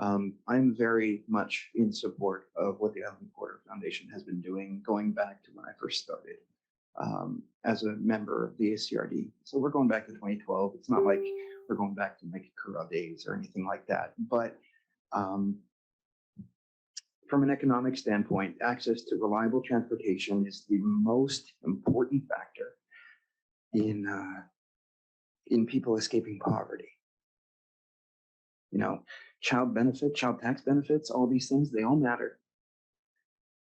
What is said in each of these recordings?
I'm very much in support of what the Island Quarter Foundation has been doing, going back to when I first started as a member of the ACRD. So we're going back to 2012. It's not like we're going back to Mike Kura days or anything like that. But from an economic standpoint, access to reliable transportation is the most important factor in people escaping poverty. You know, child benefit, child tax benefits, all these things, they all matter.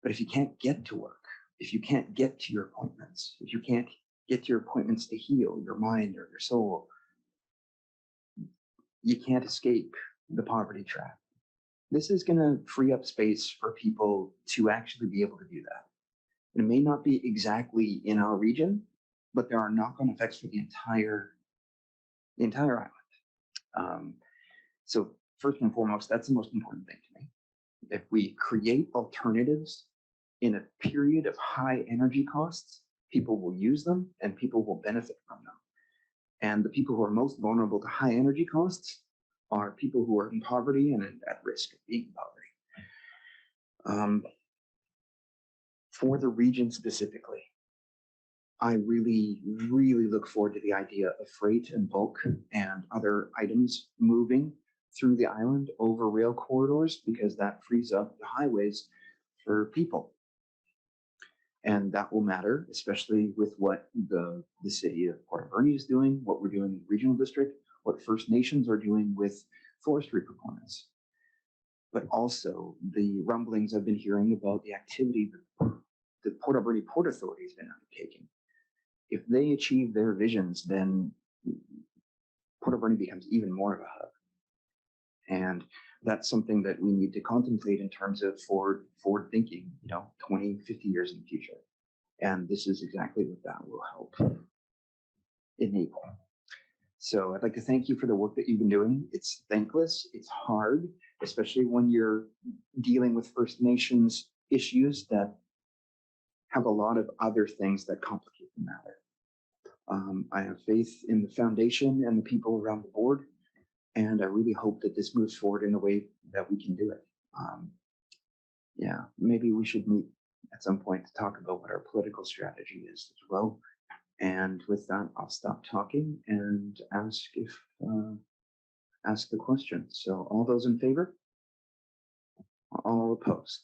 But if you can't get to work, if you can't get to your appointments, if you can't get to your appointments to heal your mind or your soul, you can't escape the poverty trap. This is going to free up space for people to actually be able to do that. It may not be exactly in our region, but there are knock-on effects for the entire island. So first and foremost, that's the most important thing to me. If we create alternatives in a period of high energy costs, people will use them and people will benefit from them. And the people who are most vulnerable to high energy costs are people who are in poverty and at risk of being in poverty. For the region specifically, I really, really look forward to the idea of freight and bulk and other items moving through the island over rail corridors, because that frees up the highways for people. And that will matter, especially with what the city of Port Alberni is doing, what we're doing in the regional district, what First Nations are doing with forestry proponents. But also the rumblings I've been hearing about the activity that the Port Alberni Port Authority has been undertaking. If they achieve their visions, then Port Alberni becomes even more of a hub. And that's something that we need to contemplate in terms of forward thinking, 20, 50 years in the future. And this is exactly what that will help enable. So I'd like to thank you for the work that you've been doing. It's thankless, it's hard, especially when you're dealing with First Nations issues that have a lot of other things that complicate the matter. I have faith in the foundation and the people around the board, and I really hope that this moves forward in a way that we can do it. Yeah, maybe we should meet at some point to talk about what our political strategy is as well. And with that, I'll stop talking and ask the question. So all those in favor? All opposed?